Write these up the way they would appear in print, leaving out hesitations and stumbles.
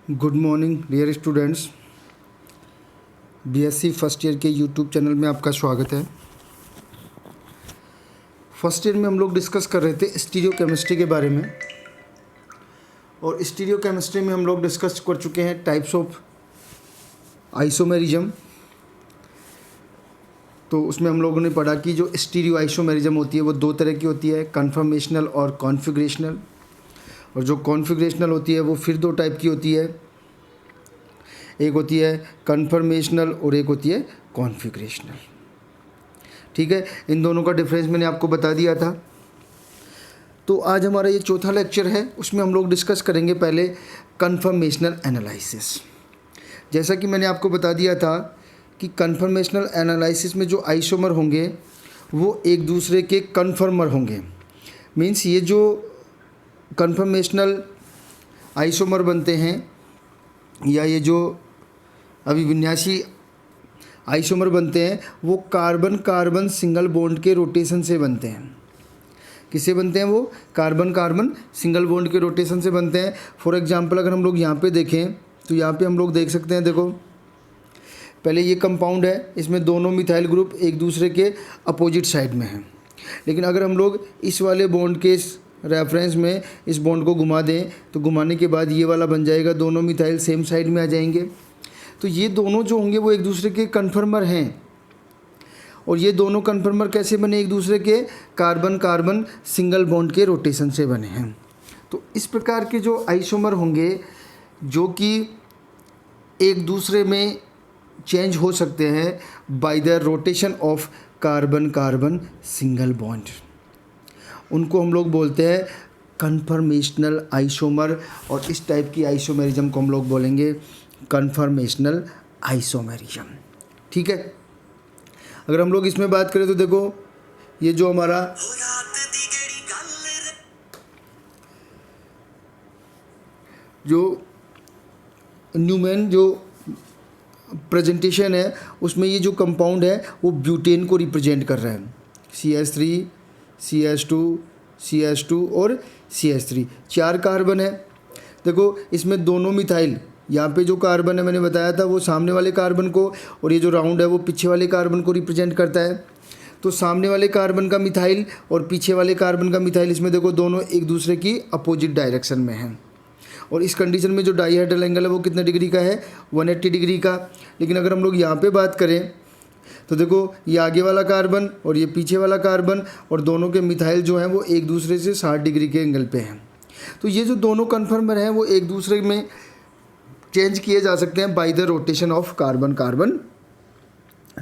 Good morning dear students. BSc first year के YouTube channel में आपका स्वागत है। फर्स्ट ईयर में हम लोग डिस्कस कर रहे थे स्टीरियो केमिस्ट्री के बारे में, और स्टीरियो केमिस्ट्री में हम लोग डिस्कस कर चुके हैं टाइप्स ऑफ आइसोमेरिज्म। तो उसमें हम लोगों ने पढ़ा कि जो स्टीरियो आइसोमेरिज्म होती है वो दो तरह की होती है, कन्फर्मेशनल और कॉन्फ़िगरेशनल। और जो कॉन्फ़िगरेशनल होती है वो फिर दो टाइप की होती है, एक होती है कन्फर्मेशनल और एक होती है कॉन्फ़िगरेशनल। ठीक है, इन दोनों का डिफरेंस मैंने आपको बता दिया था। तो आज हमारा ये चौथा लेक्चर है, उसमें हम लोग डिस्कस करेंगे पहले कन्फर्मेशनल एनालिसिस। जैसा कि मैंने आपको बता दिया था कि कन्फर्मेशनल एनालिसिस में जो आइसोमर होंगे वो एक दूसरे के कन्फर्मर होंगे। मीन्स ये जो कन्फर्मेशनल आइसोमर बनते हैं या ये जो अभिविन्यासी आइसोमर बनते हैं वो कार्बन कार्बन सिंगल बॉन्ड के रोटेशन से बनते हैं। किससे बनते हैं? वो कार्बन कार्बन सिंगल बॉन्ड के रोटेशन से बनते हैं। फॉर एग्जांपल अगर हम लोग यहाँ पे देखें तो यहाँ पे हम लोग देख सकते हैं, देखो पहले ये कंपाउंड है, इसमें दोनों मिथाइल ग्रुप एक दूसरे के अपोजिट साइड में हैं। लेकिन अगर हम लोग इस वाले बॉन्ड के रेफरेंस में इस बॉन्ड को घुमा दें तो घुमाने के बाद ये वाला बन जाएगा, दोनों मिथाइल सेम साइड में आ जाएंगे। तो ये दोनों जो होंगे वो एक दूसरे के कन्फर्मर हैं। और ये दोनों कन्फर्मर कैसे बने? एक दूसरे के कार्बन कार्बन सिंगल बॉन्ड के रोटेशन से बने हैं। तो इस प्रकार के जो आइसोमर होंगे जो कि एक दूसरे में चेंज हो सकते हैं by the rotation of carbon carbon single bond, उनको हम लोग बोलते हैं कन्फर्मेशनल आइसोमर। और इस टाइप की आइसोमेरिज्म को हम लोग बोलेंगे कन्फर्मेशनल आइसोमेरिज्म। ठीक है, अगर हम लोग इसमें बात करें तो देखो ये जो हमारा जो न्यूमैन जो प्रेजेंटेशन है उसमें ये जो कंपाउंड है वो ब्यूटेन को रिप्रेजेंट कर रहा है। CH3 CH2 CH2 और CH3 चार कार्बन है। देखो इसमें दोनों मिथाइल, यहाँ पे जो कार्बन है मैंने बताया था वो सामने वाले कार्बन को, और ये जो राउंड है वो पीछे वाले कार्बन को रिप्रेजेंट करता है। तो सामने वाले कार्बन का मिथाइल और पीछे वाले कार्बन का मिथाइल, इसमें देखो दोनों एक दूसरे की अपोजिट डायरेक्शन में हैं। और इस कंडीशन में जो डाइहेड्रल एंगल है वो कितने डिग्री का है? 180 डिग्री का। लेकिन अगर हम लोग यहाँ पे बात करें तो देखो ये आगे वाला कार्बन और ये पीछे वाला कार्बन और दोनों के मिथाइल जो हैं वो एक दूसरे से 60 डिग्री के एंगल पे हैं। तो ये जो दोनों कन्फर्मर हैं वो एक दूसरे में चेंज किए जा सकते हैं by the rotation of carbon carbon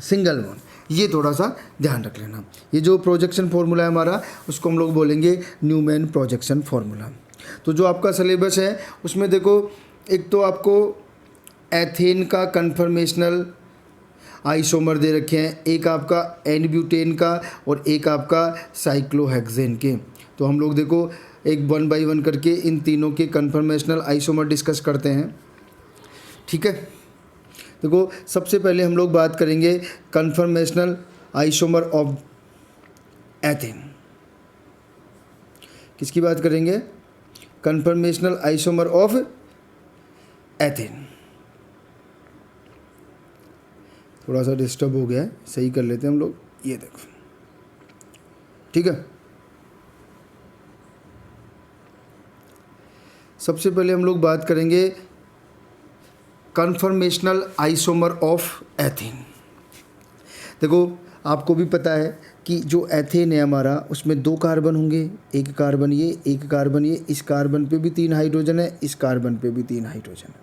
single bond. ये थोड़ा सा ध्यान रख लेना। ये जो प्रोजेक्शन फार्मूला है हमारा उसको हम लोग बोलेंगे न्यूमैन प्रोजेक्शन फार्मूला। तो जो आपका सिलेबस है उसमें देखो एक तो आपको एथेन का कन्फर्मेशनल आइसोमर दे रखे हैं, एक आपका एन ब्यूटेन का और एक आपका साइक्लोहेक्सेन के। तो हम लोग देखो एक 1 बाय 1 करके इन तीनों के कन्फर्मेशनल आइसोमर डिस्कस करते हैं। ठीक है, देखो सबसे पहले हम लोग बात करेंगे कन्फर्मेशनल आइसोमर ऑफ एथेन। किसकी बात करेंगे? Conformational isomer of ethane. थोड़ा सा डिस्टर्ब हो गया है, सही कर लेते हैं हम लोग। ये देखो, ठीक है, सबसे पहले हम लोग बात करेंगे कन्फर्मेशनल आइसोमर ऑफ एथेन। देखो आपको भी पता है कि जो एथेन है हमारा उसमें दो कार्बन होंगे, एक कार्बन ये एक कार्बन ये, इस कार्बन पे भी 3 हाइड्रोजन है, इस कार्बन पे भी 3 हाइड्रोजन है।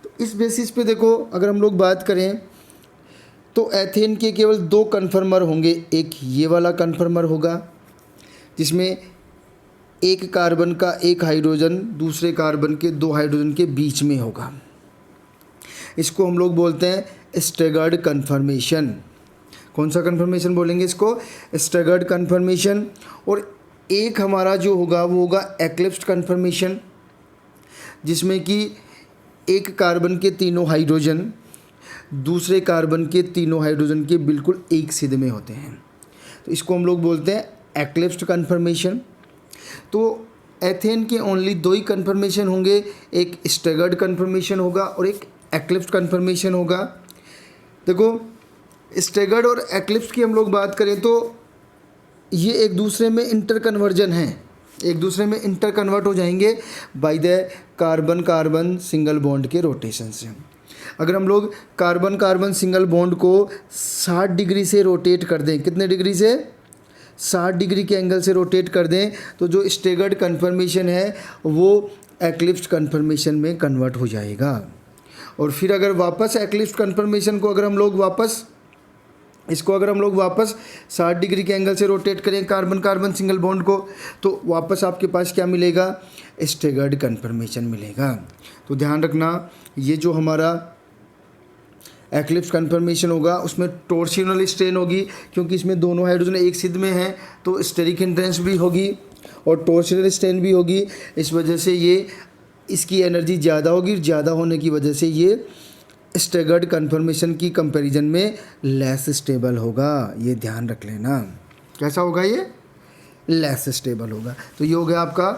तो इस बेसिस पे देखो अगर हम लोग बात करें तो एथेन के केवल 2 कन्फर्मर होंगे। एक ये वाला कन्फर्मर होगा जिसमें एक कार्बन का एक हाइड्रोजन दूसरे कार्बन के 2 हाइड्रोजन के बीच में होगा। इसको हम लोग बोलते हैं स्टैगर्ड कन्फर्मेशन। कौन सा कन्फर्मेशन बोलेंगे इसको? Staggered conformation. और एक हमारा जो होगा वो होगा एक्लिप्स्ड कन्फर्मेशन, जिसमें कि एक कार्बन के तीनों हाइड्रोजन दूसरे कार्बन के तीनों हाइड्रोजन के बिल्कुल एक सिरे में होते हैं। तो इसको हम लोग बोलते हैं एक्लिप्स्ड कन्फर्मेशन। तो एथेन के ओनली दो ही कन्फर्मेशन होंगे, एक स्टैगर्ड कन्फर्मेशन होगा और एक एक्लिप्स्ड कन्फर्मेशन होगा। देखो स्टैगर्ड और एक्लिप्स की हम लोग बात करें तो ये एक दूसरे में इंटर कन्वर्जन है, एक दूसरे में इंटर कन्वर्ट हो जाएंगे by the carbon carbon single bond के रोटेशन से। अगर हम लोग कार्बन कार्बन सिंगल बॉन्ड को 60 डिग्री से रोटेट कर दें, कितने डिग्री से, 60 डिग्री के एंगल से रोटेट कर दें, तो जो स्टैगर्ड कन्फर्मेशन है वो एक्लिप्स्ड कन्फर्मेशन में कन्वर्ट हो जाएगा। और फिर अगर वापस एक्लिप्स्ड कन्फर्मेशन को अगर हम लोग वापस 60 डिग्री के एंगल से रोटेट करें कार्बन कार्बन सिंगल बॉन्ड को, तो वापस आपके पास क्या मिलेगा, स्टैगर्ड कन्फर्मेशन मिलेगा। तो ध्यान रखना, ये जो हमारा एक्लिप्स कन्फर्मेशन होगा उसमें टॉर्सियोनल स्ट्रेन होगी, क्योंकि इसमें दोनों हाइड्रोजन एक सिद्ध में हैं तो स्टेरिक हिंड्रेंस भी होगी और टॉर्सियोनल स्ट्रेन भी होगी। इस वजह से ये इसकी एनर्जी ज़्यादा होगी, ज़्यादा होने की वजह से ये स्टैगर्ड कन्फर्मेशन की कंपैरिजन में लेस स्टेबल होगा। ये ध्यान रख लेना, कैसा होगा, ये लेस स्टेबल होगा। तो ये हो गया आपका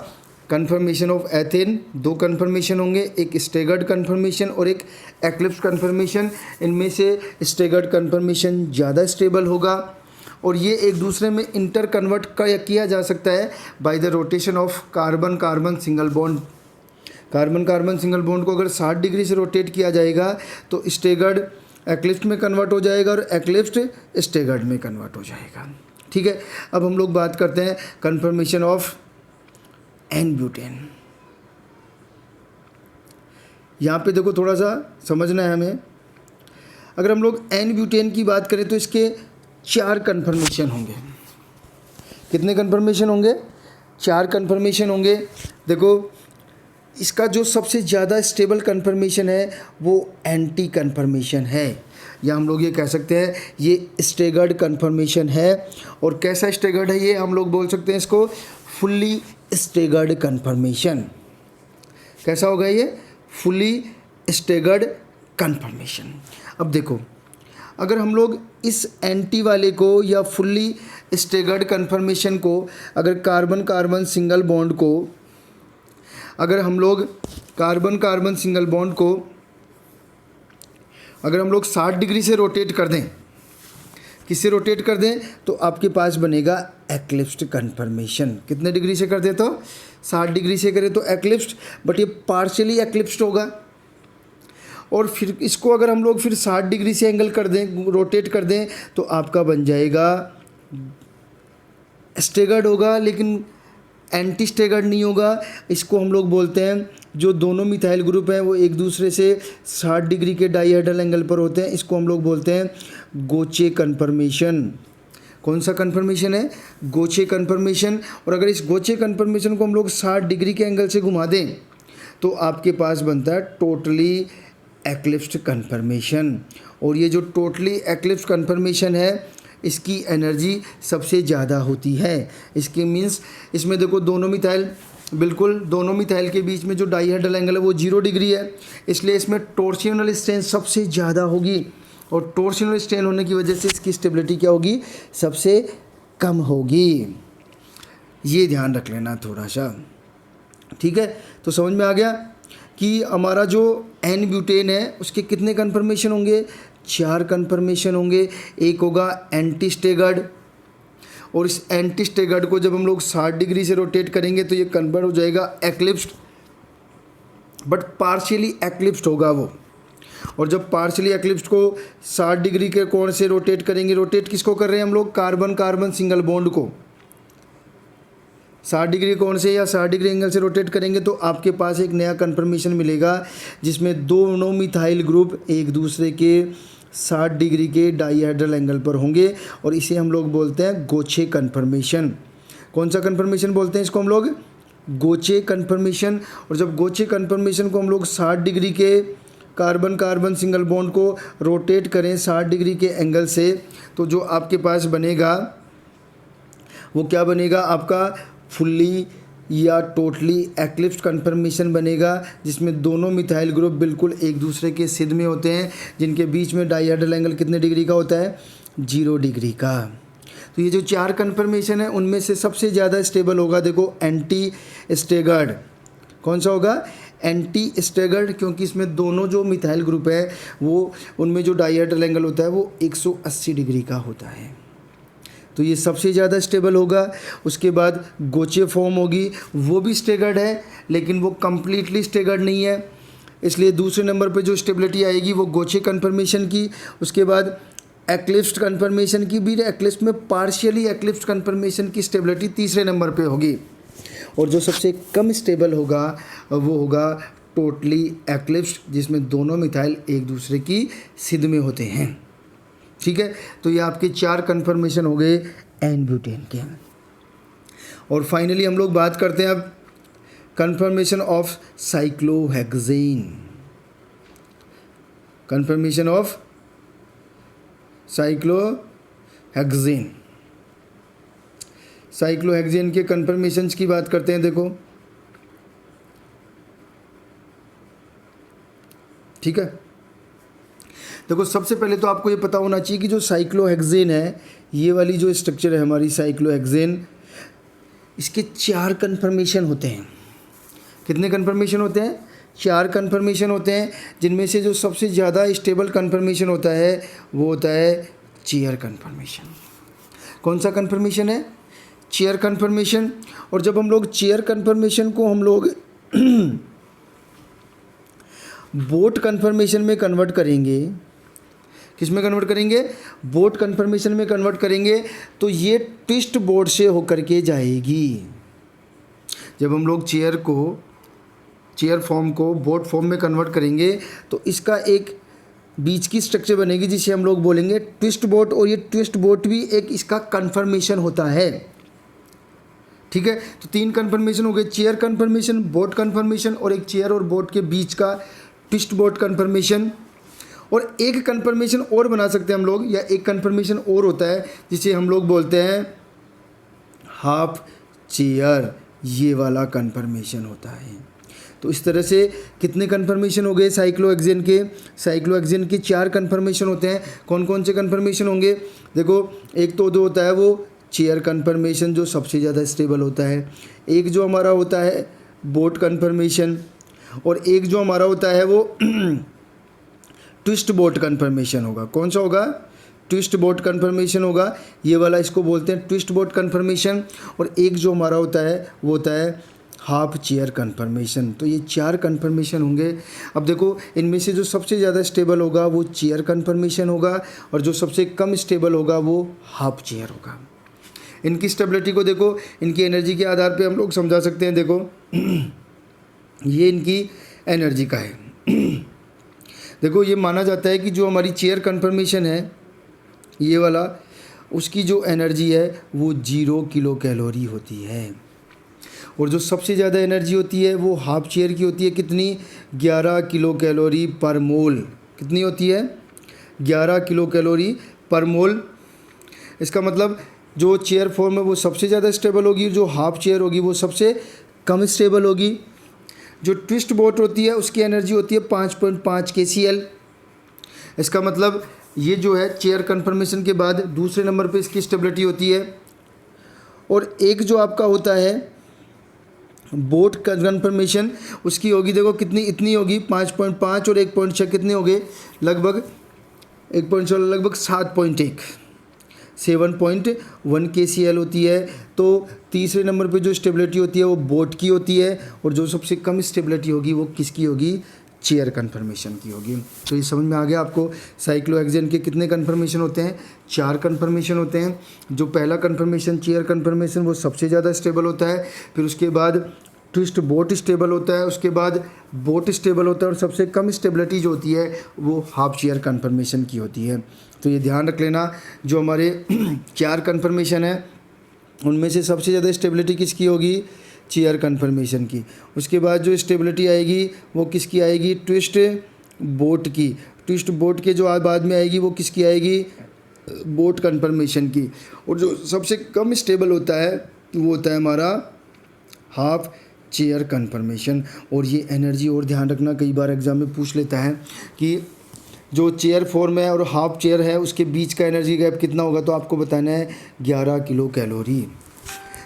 कन्फर्मेशन ऑफ एथेन। दो कन्फर्मेशन होंगे, एक स्टैगर्ड कन्फर्मेशन और एक एक्लिप्स कन्फर्मेशन। इनमें से स्टैगर्ड कन्फर्मेशन ज़्यादा स्टेबल होगा और ये एक दूसरे में इंटर कन्वर्ट किया जा सकता है by the rotation of carbon carbon single bond. Carbon carbon single bond को अगर 60 डिग्री से रोटेट किया जाएगा तो स्टैगर्ड एक्लिप्स्ड में कन्वर्ट हो जाएगा और एक्लिप्स्ड स्टैगर्ड में कन्वर्ट हो जाएगा। ठीक है, अब हम लोग बात करते हैं कन्फर्मेशन ऑफ एन ब्यूटेन। यहाँ पे देखो थोड़ा सा समझना है हमें। अगर हम लोग एन ब्यूटेन की बात करें तो इसके 4 कन्फर्मेशन होंगे। कितने कन्फर्मेशन होंगे, 4 कन्फर्मेशन होंगे। देखो इसका जो सबसे ज़्यादा स्टेबल कन्फर्मेशन है वो एंटी कन्फर्मेशन है, या हम लोग ये कह सकते हैं ये स्टैगर्ड कन्फर्मेशन है। और कैसा स्टैगर्ड है ये, हम लोग बोल सकते हैं इसको फुल्ली स्टैगर्ड कन्फर्मेशन। कैसा होगा ये, फुल्ली स्टैगर्ड कन्फर्मेशन। अब देखो अगर हम लोग इस एंटी वाले को या फुल्ली स्टैगर्ड कन्फर्मेशन को, अगर कार्बन कार्बन सिंगल बॉन्ड को, अगर हम लोग कार्बन कार्बन सिंगल बॉन्ड को अगर हम लोग 60 डिग्री से रोटेट कर दें, किससे रोटेट कर दें, तो आपके पास बनेगा एक्लिप्स्ड कन्फर्मेशन। कितने डिग्री से कर दें, तो 60 डिग्री से करें तो एक्लिप्स्ड, बट ये पार्शियली एक्लिप्स्ड होगा। और फिर इसको अगर हम लोग फिर 60 डिग्री से एंगल कर दें, रोटेट कर दें, तो आपका बन जाएगा स्टैगर्ड होगा, लेकिन एंटी स्टैगर्ड नहीं होगा। इसको हम लोग बोलते हैं, जो दोनों मिथाइल ग्रुप हैं वो एक दूसरे से 60 डिग्री के डाइहेड्रल एंगल पर होते हैं, इसको हम लोग बोलते हैं गोचे कन्फर्मेशन। कौन सा कन्फर्मेशन है, गोचे कन्फर्मेशन। और अगर इस गोचे कन्फर्मेशन को हम लोग 60 डिग्री के एंगल से घुमा दें तो आपके पास बनता है टोटली एक्लिप्स्ड कन्फर्मेशन। और ये जो टोटली एक्लिप्स्ड कन्फर्मेशन है इसकी एनर्जी सबसे ज़्यादा होती है। इसके मीन्स इसमें देखो दोनों मिथाइल, बिल्कुल दोनों मिथाइल के बीच में जो डाइहेड्रल एंगल है वो 0 डिग्री है, इसलिए इसमें टॉर्सियोनल स्ट्रेन सबसे ज़्यादा होगी। और टॉर्सियोनल स्ट्रेन होने की वजह से इसकी स्टेबिलिटी क्या होगी, सबसे कम होगी। ये ध्यान रख लेना थोड़ा सा, ठीक है। तो समझ में आ गया कि हमारा जो एन ब्यूटेन है उसके कितने कन्फर्मेशन होंगे, 4 कन्फर्मेशन होंगे। एक होगा एंटी स्टैगर्ड, और इस एंटी स्टैगर्ड को जब हम लोग 60 डिग्री से रोटेट करेंगे तो ये कन्वर्ट हो जाएगा एक्लिप्स्ड, बट पार्शियली एक्लिप्स्ड होगा वो। और जब पार्शियली एक्लिप्स्ड को 60 डिग्री के कोण से रोटेट करेंगे, रोटेट किसको कर रहे हैं हम लोग, कार्बन कार्बन सिंगल बॉन्ड को 60 डिग्री कोण से या 60 डिग्री एंगल से रोटेट करेंगे, तो आपके पास एक नया कन्फर्मेशन मिलेगा जिसमें दोनों मिथाइल ग्रुप एक दूसरे के 60 डिग्री के डाइहेड्रल एंगल पर होंगे, और इसे हम लोग बोलते हैं गोचे कन्फर्मेशन। कौन सा कन्फर्मेशन बोलते हैं इसको हम लोग, गोचे कन्फर्मेशन। और जब गोचे कन्फर्मेशन को हम लोग 60 डिग्री के कार्बन कार्बन सिंगल बॉन्ड को रोटेट करें 60 डिग्री के एंगल से, तो जो आपके पास बनेगा वो क्या बनेगा, आपका फुल्ली या टोटली एक्लिप्स्ड कन्फर्मेशन बनेगा, जिसमें दोनों मिथाइल ग्रुप बिल्कुल एक दूसरे के सिद्ध में होते हैं, जिनके बीच में डाइहेड्रल एंगल कितने डिग्री का होता है, 0 डिग्री का। तो ये जो 4 कन्फर्मेशन है उनमें से सबसे ज़्यादा स्टेबल होगा देखो एंटी स्टेगर्ड। कौन सा होगा? एंटी स्टेगर्ड, क्योंकि इसमें दोनों जो मिथाइल ग्रुप है वो उनमें जो डायहेड्रल एंगल होता है वो 180 डिग्री का होता है, तो ये सबसे ज़्यादा स्टेबल होगा। उसके बाद गोचे फॉर्म होगी, वो भी स्टेगर्ड है लेकिन वो कम्प्लीटली स्टेगर्ड नहीं है, इसलिए दूसरे नंबर पे जो स्टेबिलिटी आएगी वो गोचे कन्फर्मेशन की। उसके बाद एक्लिप्स्ड कन्फर्मेशन की भी, एक्लिप्स में पार्शियली एक्लिप्स्ड कन्फर्मेशन की स्टेबिलिटी तीसरे नंबर पे होगी। और जो सबसे कम स्टेबल होगा वो होगा टोटली एक्लिप्स्ड, जिसमें दोनों मिथाइल एक दूसरे की सिध में होते हैं। ठीक है, तो ये आपके 4 कन्फर्मेशन हो गए एन ब्यूटेन के। और फाइनली हम लोग बात करते हैं अब confirmation of cyclohexane. Confirmation of cyclohexane, cyclohexane के कन्फर्मेशंस की बात करते हैं। देखो ठीक है, देखो सबसे पहले तो आपको ये पता होना चाहिए कि जो साइक्लोहेक्सेन है, ये वाली जो स्ट्रक्चर है हमारी साइक्लोहेक्सेन, इसके 4 कन्फर्मेशन होते हैं। कितने कन्फर्मेशन होते हैं? 4 कन्फर्मेशन होते हैं, जिनमें से जो सबसे ज़्यादा स्टेबल कन्फर्मेशन होता है वो होता है चेयर कन्फर्मेशन। कौन सा कन्फर्मेशन है? Chair conformation. और जब हम लोग चेयर कन्फर्मेशन को हम लोग बोट कन्फर्मेशन में कन्वर्ट करेंगे, किस में कन्वर्ट करेंगे? बोट कन्फर्मेशन में कन्वर्ट करेंगे, तो ये ट्विस्ट बोट से होकर के जाएगी। जब हम लोग चेयर फॉर्म को बोट फॉर्म में कन्वर्ट करेंगे तो इसका एक बीच की स्ट्रक्चर बनेगी जिसे हम लोग बोलेंगे ट्विस्ट बोट, और ये ट्विस्ट बोट भी एक इसका कन्फर्मेशन होता है। ठीक है, तो 3 कन्फर्मेशन हो गए, चेयर कन्फर्मेशन, बोट कन्फर्मेशन और एक चेयर और बोट के बीच का ट्विस्ट बोट कन्फर्मेशन। और एक कन्फर्मेशन और बना सकते हैं हम लोग, या एक कन्फर्मेशन और होता है जिसे हम लोग बोलते हैं हाफ चेयर, ये वाला कन्फर्मेशन होता है। तो इस तरह से कितने कन्फर्मेशन हो गए साइक्लोहेक्सेन के? साइक्लोहेक्सेन के 4 कन्फर्मेशन होते हैं। कौन कौन से कन्फर्मेशन होंगे? देखो, एक तो जो होता है वो चेयर कन्फर्मेशन जो सबसे ज़्यादा स्टेबल होता है, एक जो हमारा होता है बोट कन्फर्मेशन, और एक जो हमारा होता है वो ट्विस्ट बोट कन्फर्मेशन होगा। कौन सा होगा? ट्विस्ट बोट कन्फर्मेशन होगा, ये वाला इसको बोलते हैं ट्विस्ट बोट कन्फर्मेशन। और एक जो हमारा होता है वो होता है हाफ चेयर कन्फर्मेशन। तो ये 4 कन्फर्मेशन होंगे। अब देखो, इनमें से जो सबसे ज़्यादा स्टेबल होगा वो चेयर कन्फर्मेशन होगा, और जो सबसे कम स्टेबल होगा वो हाफ चेयर होगा। इनकी स्टेबिलिटी को देखो, इनकी एनर्जी के आधार पे हम लोग समझा सकते हैं। देखो ये इनकी एनर्जी का है। देखो, ये माना जाता है कि जो हमारी चेयर कन्फर्मेशन है ये वाला, उसकी जो एनर्जी है वो 0 किलो कैलोरी होती है, और जो सबसे ज़्यादा एनर्जी होती है वो हाफ चेयर की होती है। कितनी? 11 किलो कैलोरी पर मोल। कितनी होती है? 11 किलो कैलोरी पर मोल। इसका मतलब जो चेयर फॉर्म है वो सबसे ज़्यादा स्टेबल होगी, जो हाफ चेयर होगी वो सबसे कम स्टेबल होगी। जो ट्विस्ट बोट होती है उसकी एनर्जी होती है 5.5 kcal। इसका मतलब ये जो है चेयर कन्फर्मेशन के बाद दूसरे नंबर पे इसकी स्टेबिलिटी होती है। और एक जो आपका होता है बोट कन्फर्मेशन, उसकी होगी देखो कितनी, इतनी होगी 5.5 और 1.6 कितने हो गए? लगभग 1.6 लगभग 7.1 kcal होती है। तो तीसरे नंबर पे जो स्टेबिलिटी होती है वो बोट की होती है, और जो सबसे कम स्टेबिलिटी होगी वो किसकी होगी? चेयर कन्फर्मेशन की होगी। तो ये समझ में आ गया आपको साइक्लोहेक्सेन के कितने कन्फर्मेशन होते हैं? 4 कन्फर्मेशन होते हैं। जो पहला कन्फर्मेशन चेयर कन्फर्मेशन वो सबसे ज़्यादा स्टेबल होता है, फिर उसके बाद ट्विस्ट बोट स्टेबल होता है, उसके बाद बोट स्टेबल होता है, और सबसे कम स्टेबिलिटी जो होती है वो हाफ चेयर कन्फर्मेशन की होती है। तो ये ध्यान रख लेना, जो हमारे 4 कन्फर्मेशन है उनमें से सबसे ज़्यादा स्टेबिलिटी किसकी होगी? चेयर कन्फर्मेशन की। उसके बाद जो स्टेबिलिटी आएगी वो किसकी आएगी? ट्विस्ट बोट की। ट्विस्ट बोट के जो बाद में आएगी वो किसकी आएगी? बोट कन्फर्मेशन की। और जो सबसे कम स्टेबल होता है वो होता है हमारा हाफ चेयर कन्फर्मेशन। और ये एनर्जी और ध्यान रखना, कई बार एग्जाम में पूछ लेता है कि जो चेयर फॉर्म है और हाफ चेयर है उसके बीच का एनर्जी गैप कितना होगा, तो आपको बताना है 11 किलो कैलोरी।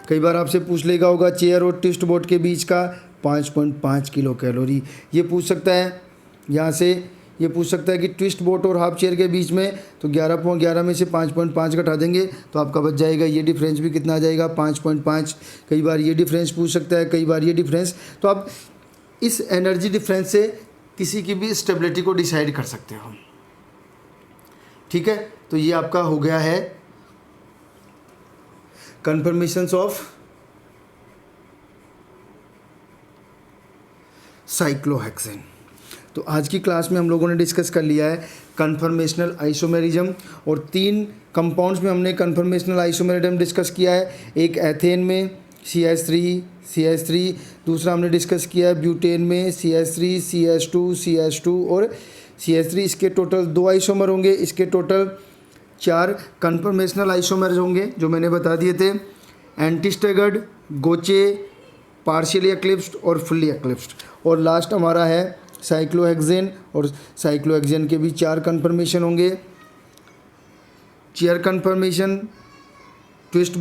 कई बार आपसे पूछ लेगा होगा चेयर और ट्विस्ट बोर्ड के बीच का 5.5 किलो कैलोरी। ये पूछ सकता है यहाँ से, ये पूछ सकता है कि ट्विस्ट बोट और हाफ चेयर के बीच में, तो 11.11 में से 5.5 घटा देंगे तो आपका बच जाएगा, ये डिफरेंस भी कितना आ जाएगा 5.5। कई बार ये डिफरेंस पूछ सकता है, कई बार ये डिफरेंस। तो आप इस एनर्जी डिफरेंस से किसी की भी स्टेबिलिटी को डिसाइड कर सकते हो, ठीक है। तो ये आपका हो गया है कन्फर्मेशंस ऑफ साइक्लोहेक्सेन। तो आज की क्लास में हम लोगों ने डिस्कस कर लिया है कन्फर्मेशनल आइसोमेरिज्म, और 3 कंपाउंड्स में हमने कन्फर्मेशनल आइसोमेरिज्म डिस्कस किया है। एक एथेन में CH3, दूसरा हमने डिस्कस किया है ब्यूटेन में CH3, CH2 और CH3। इसके टोटल 2 आइसोमर होंगे, इसके टोटल 4 कन्फर्मेशनल आइसोमर्स होंगे जो मैंने बता दिए थे, एंटी स्टैगर्ड, गोचे, पार्शियली एक्लिप्स्ड और फुल्ली एक्लिप्स्ड। और लास्ट हमारा है साइक्लोहेक्सेन, और साइक्लोहेक्सेन के भी 4 कन्फर्मेशन होंगे, chair conformation, twist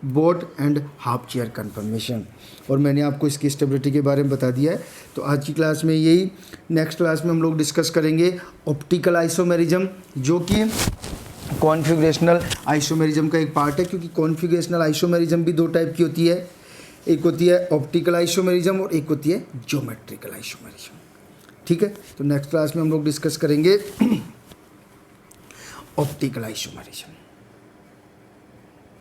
boat and half chair conformation. और मैंने आपको इसकी स्टेबिलिटी के बारे में बता दिया है। तो आज की क्लास में यही, नेक्स्ट क्लास में हम लोग डिस्कस करेंगे ऑप्टिकल आइसोमेरिज्म, जो कि कॉन्फिगरेशनल आइसोमेरिज्म का एक पार्ट है, क्योंकि कॉन्फिगरेशनल आइसोमेरिज्म भी 2 टाइप की होती है, एक होती है ऑप्टिकल आइसोमेरिज्म और एक होती है ज्योमेट्रिकल आइसोमेरिज्म, ठीक है। तो नेक्स्ट क्लास में हम लोग डिस्कस करेंगे ऑप्टिकल आइसोमेरिज्म।